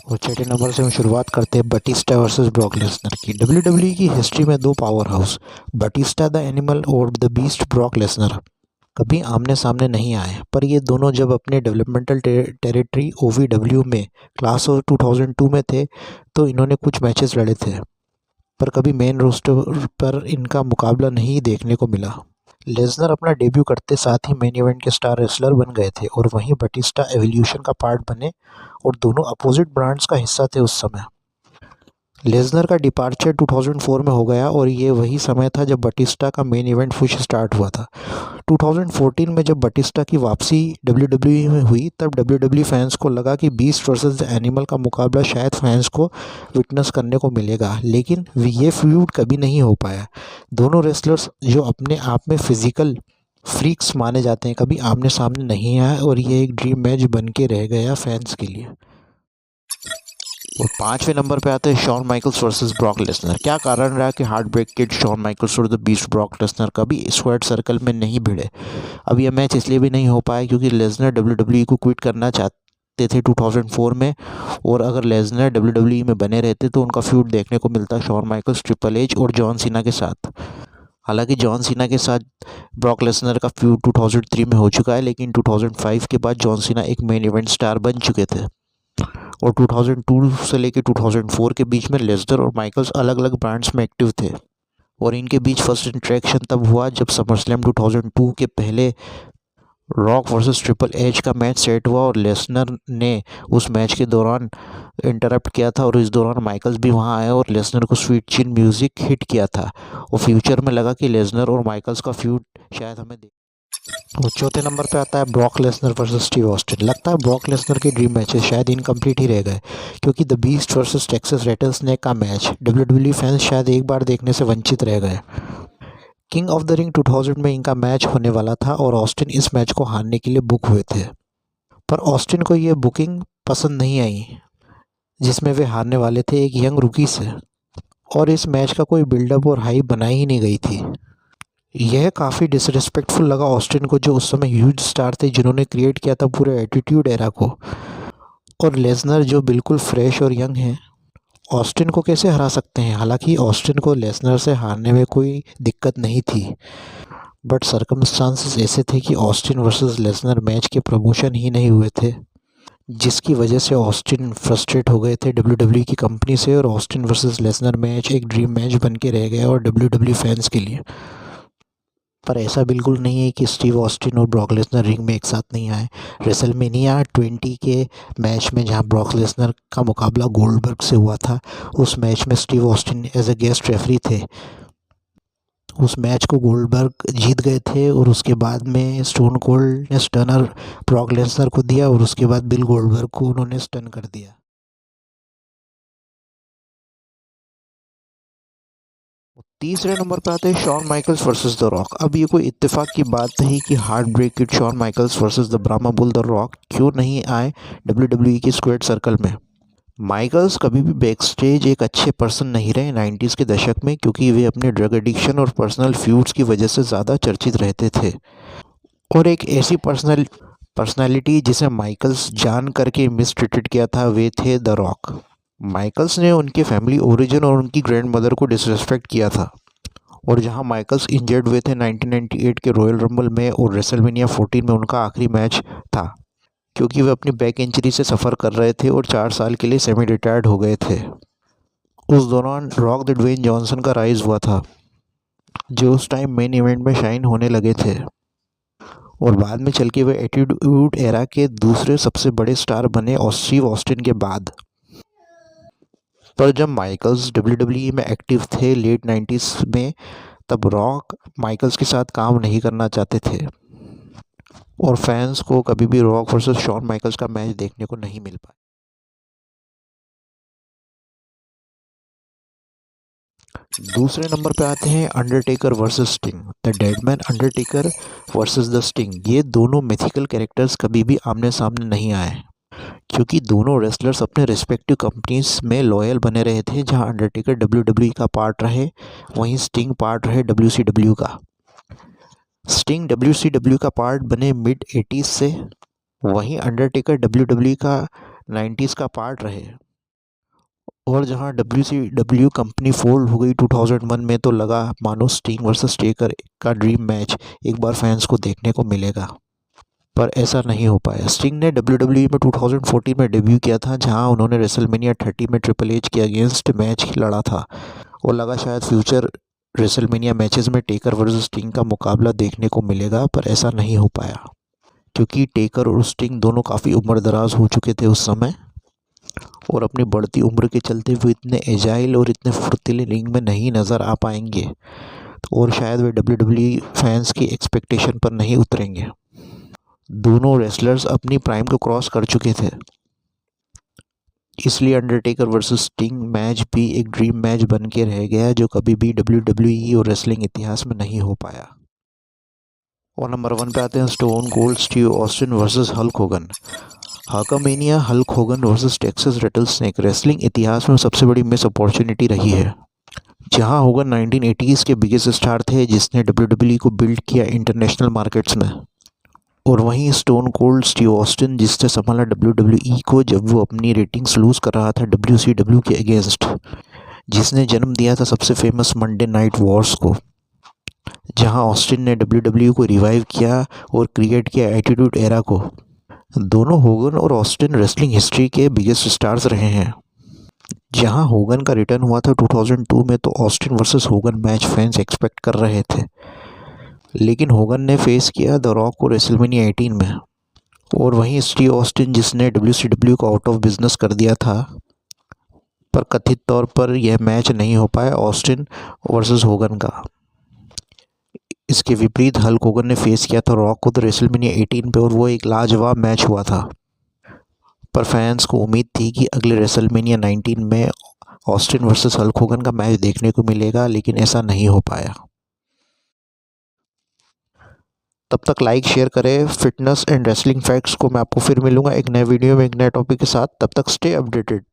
और छठे नंबर से हम शुरुआत करते हैं बटिस्टा वर्सेस ब्रॉक लेसनर की। डब्ल्यूडब्ल्यूई की हिस्ट्री में दो power house Batista the animal और द बीस्ट ब्रॉक लेसनर कभी आमने सामने नहीं आए, पर ये दोनों जब अपने डेवलपमेंटल टेरिटरी ओवीडब्ल्यू में क्लास ऑफ 2002 में थे तो इन्होंने कुछ मैचेस लड़े थे, पर कभी मेन रोस्टर पर इनका मुकाबला नहीं देखने को मिला। लेसनर अपना डेब्यू करते साथ ही मेन इवेंट के स्टार रेसलर बन गए थे और वहीं बटिस्टा एवोल्यूशन का पार्ट बने और दोनों अपोजिट ब्रांड्स का हिस्सा थे उस समय। लेसनर का डिपार्चर 2004 में हो गया और ये वही समय था जब बटिस्टा का मेन इवेंट पुश स्टार्ट हुआ था। 2014 में जब बटिस्टा की वापसी डब्ल्यूडब्ल्यूई में हुई तब डब्ल्यूडब्ल्यूई फैंस को लगा कि बीस्ट वर्सेस द एनिमल का मुकाबला शायद फैंस को विटनेस करने को मिलेगा, लेकिन ये फ्यूड कभी नहीं हो पाया। दोनों रेसलर्स जो अपने आप में फिजिकल फ्रीक्स माने जाते हैं कभी आमने सामने नहीं आए और ये एक ड्रीम मैच बन के रह गया फैंस के लिए। और पांचवें नंबर पे आते हैं Shawn Michaels versus Brock Lesnar. क्या कारण रहा कि heart break kid Shawn Michaels और द बीस्ट ब्रॉक लेसनर कभी स्क्वाड सर्कल में नहीं भिड़े? अब यह मैच इसलिए भी नहीं हो पाया क्योंकि लेसनर डब्ल्यूडब्ल्यूई को क्विट करना चाहते थे 2004 में, और अगर लेसनर डब्ल्यूडब्ल्यूई में बने रहते तो उनका फ्यूड देखने को मिलता शॉन माइकल्स, ट्रिपल एच और जॉन सीना के साथ। हालांकि जॉन सीना के साथ ब्रॉक लेसनर का फ्यूड 2003 में हो चुका है, लेकिन 2005 के बाद जॉन सीना एक मेन इवेंट स्टार बन चुके थे और 2002 से लेकर 2004 के बीच में लेसनर और माइकल्स अलग अलग ब्रांड्स में एक्टिव थे और इनके बीच फर्स्ट इंटरेक्शन तब हुआ जब समरस्लैम 2002 के पहले रॉक वर्सेस ट्रिपल एच का मैच सेट हुआ और लेसनर ने उस मैच के दौरान इंटरप्ट किया था और इस दौरान माइकल्स भी वहां आए और लेसनर को स्वीट चिन म्यूजिक हिट किया था और फ्यूचर में लगा कि लेसनर और माइकल्स का फ्यूड शायद हमें और चौथे नंबर पे आता है Brock Lesnar versus Steve Austin. लगता है ब्रॉक लेसनर के ड्रीम मैचेस शायद इनकम्प्लीट ही रह गए क्योंकि the beast versus Texas rattles ने का मैच डब्ल्यूडब्ल्यूई फैंस शायद एक बार देखने से वंचित रह गए। किंग ऑफ द रिंग 2000 में इनका मैच होने वाला था और ऑस्टिन इस मैच को हारने के लिए बुक हुए थे, पर ऑस्टिन को ये बुकिंग पसंद नहीं आई जिसमें वे हारने वाले थे एक यंग रुकी से, और इस मैच का कोई बिल्डअप और हाइप बनाई ही नहीं गई थी। यह काफ़ी डिसरिस्पेक्टफुल लगा ऑस्टिन को जो उस समय ह्यूज स्टार थे जिन्होंने क्रिएट किया था पूरे एटीट्यूड एरा को, और लेसनर जो बिल्कुल फ्रेश और यंग हैं ऑस्टिन को कैसे हरा सकते हैं। हालांकि ऑस्टिन को लेसनर से हारने में कोई दिक्कत नहीं थी, बट सर्कमस्टांसेस ऐसे थे कि ऑस्टिन वर्सेस लेसनर मैच के प्रमोशन ही नहीं हुए थे, जिसकी वजह से ऑस्टिन फ्रस्ट्रेट हो गए थे डब्ल्यूडब्ल्यूई की कंपनी से और ऑस्टिन वर्सेस लेसनर मैच एक ड्रीम मैच बन के रह गया और डब्ल्यूडब्ल्यूई फैंस के लिए। पर ऐसा बिल्कुल नहीं है कि स्टीव ऑस्टिन और ब्रॉक लेसनर रिंग में एक साथ नहीं आए। रेसलमेनिया 20 के मैच में जहां ब्रॉक लेसनर का मुकाबला गोल्डबर्ग से हुआ था, उस मैच में Steve Austin as a guest referee थे। उस मैच को गोल्डबर्ग जीत गए थे और उसके बाद में स्टोन कोल्ड ने स्टनर ब्रॉक लेसनर को दिया और उसके बाद बिल गोल्डबर्ग को उन्होंने स्टन कर दिया। तीसरे नंबर पे आते हैं Shawn Michaels versus the Rock. अब ये कोई इत्तेफाक की बात नहीं कि heart break kid Shawn Michaels versus the Brahma bull the Rock क्यों नहीं आए डब्ल्यूडब्ल्यूई के स्क्वाड सर्कल में। माइकल्स कभी भी बैक स्टेज एक अच्छे पर्सन नहीं रहे 90s के दशक में क्योंकि वे अपने ड्रग एडिक्शन और पर्सनल फ्यूड्स की वजह से ज़्यादा चर्चित रहते थे, और एक ऐसी पर्सनालिटी जिसे माइकल्स जान करके मिसट्रीटेड किया था वे थे द रॉक। माइकल्स ने उनके फैमिली ओरिजिन और उनकी ग्रैंड मदर को डिसरेस्पेक्ट किया था, और जहां माइकल्स इंजर्ड हुए थे 1998 के रॉयल रंबल में और रेसलमेनिया 14 में उनका आखिरी मैच था क्योंकि वे अपनी बैक इंजरी से सफ़र कर रहे थे और 4 साल के लिए सेमी रिटायर्ड हो गए थे। उस दौरान रॉक द ड्वेन जॉनसन का राइज हुआ था जो उस टाइम मेन इवेंट में शाइन होने लगे थे और बाद में चल के वे एटीट्यूड एरा के दूसरे सबसे बड़े स्टार बने स्टीव ऑस्टिन के बाद। पर जब माइकल्स डब्ल्यूडब्ल्यूई में एक्टिव थे लेट 90s में तब रॉक माइकल्स के साथ काम नहीं करना चाहते थे और फैंस को कभी भी रॉक वर्सेस शॉन माइकल्स का मैच देखने को नहीं मिल पाया। दूसरे नंबर पे आते हैं Undertaker versus sting. The dead man Undertaker versus the sting. ये दोनों मिथिकल कैरेक्टर्स कभी भी आमने सामने नहीं आए क्योंकि दोनों रेसलर्स अपने रिस्पेक्टिव कंपनीज में लॉयल बने रहे थे। जहां अंडरटेकर डब्ल्यूडब्ल्यूई का पार्ट रहे वहीं स्टिंग पार्ट रहे डब्ल्यूसीडब्ल्यू का। स्टिंग डब्ल्यूसीडब्ल्यू का पार्ट बने मिड 80s से, वहीं अंडरटेकर डब्ल्यूडब्ल्यूई का 90s का पार्ट रहे। और जहां WCW कंपनी फोल्ड हो गई 2001 में, तो लगा मानो स्टिंग वर्सेस टेकर का ड्रीम मैच एक बार फैंस को देखने को मिलेगा, पर ऐसा नहीं हो पाया। स्टिंग ने WWE में 2014 में डेब्यू किया था, जहां उन्होंने रेसलमेनिया 30 में ट्रिपल एच के अगेंस्ट मैच लड़ा था और लगा शायद फ्यूचर रेसलमेनिया मैचेस में टेकर वर्सेस स्टिंग का मुकाबला देखने को मिलेगा, पर ऐसा नहीं हो पाया क्योंकि टेकर और स्टिंग दोनों काफ़ी उम्रदराज हो चुके थे उस समय और अपनी बढ़ती उम्र के चलते वो इतने एजाइल और इतने फुर्तीले रिंग में नहीं नज़र आ पाएंगे, और शायद वे WWE फैंस की एक्सपेक्टेशन पर नहीं उतरेंगे। दोनों रेसलर्स अपनी प्राइम को क्रॉस कर चुके थे, इसलिए अंडरटेकर वर्सेस स्टिंग मैच भी एक ड्रीम मैच बन के रह गया जो कभी भी WWE और रेसलिंग इतिहास में नहीं हो पाया। और नंबर 1 पे आते हैं Stone Cold Steve Austin versus Hulk Hogan. Hulkamania Hulk Hogan versus Texas Rattlesnake wrestling इतिहास में सबसे बड़ी मिस अपॉर्चुनिटी रही है। जहां होगन 1980s के बिगेस्ट स्टार थे जिसने WWE को बिल्ड किया इंटरनेशनल मार्केट्स में, और वहीं स्टोन कोल्ड स्टीव ऑस्टिन जिसने संभाला WWE को जब वो अपनी रेटिंग्स लूज़ कर रहा था WCW के अगेंस्ट, जिसने जन्म दिया था सबसे फेमस मंडे नाइट वॉर्स को, जहां ऑस्टिन ने WWE को रिवाइव किया और क्रिएट किया एटीट्यूड एरा को। दोनों होगन और ऑस्टिन रेसलिंग हिस्ट्री के बिगेस्ट स्टार्स रहे हैं। जहां होगन का रिटर्न हुआ था 2002 में, तो Austin versus Hogan match fans expect कर रहे थे, लेकिन होगन ने फेस किया द रॉक को रेसलमेनिया 18 में। और वहीं स्टीव ऑस्टिन जिसने WCW को आउट ऑफ बिजनेस कर दिया था, पर कथित तौर पर यह मैच नहीं हो पाया ऑस्टिन वर्सेस होगन का। इसके विपरीत हल्क होगन ने फेस किया था रॉक को द रेसलमेनिया 18 पे, और वो एक लाजवाब मैच हुआ था। पर फैंस को उम्मीद थी कि अगले रेसलमेनिया 19 में ऑस्टिन वर्सेस हल्क होगन का मैच देखने को मिलेगा, लेकिन ऐसा नहीं हो पाया। तब तक लाइक शेयर करें। फिटनेस एंड रेसलिंग फैक्ट्स को मैं आपको फिर मिलूंगा एक नए वीडियो में एक नए टॉपिक के साथ। तब तक स्टे अपडेटेड।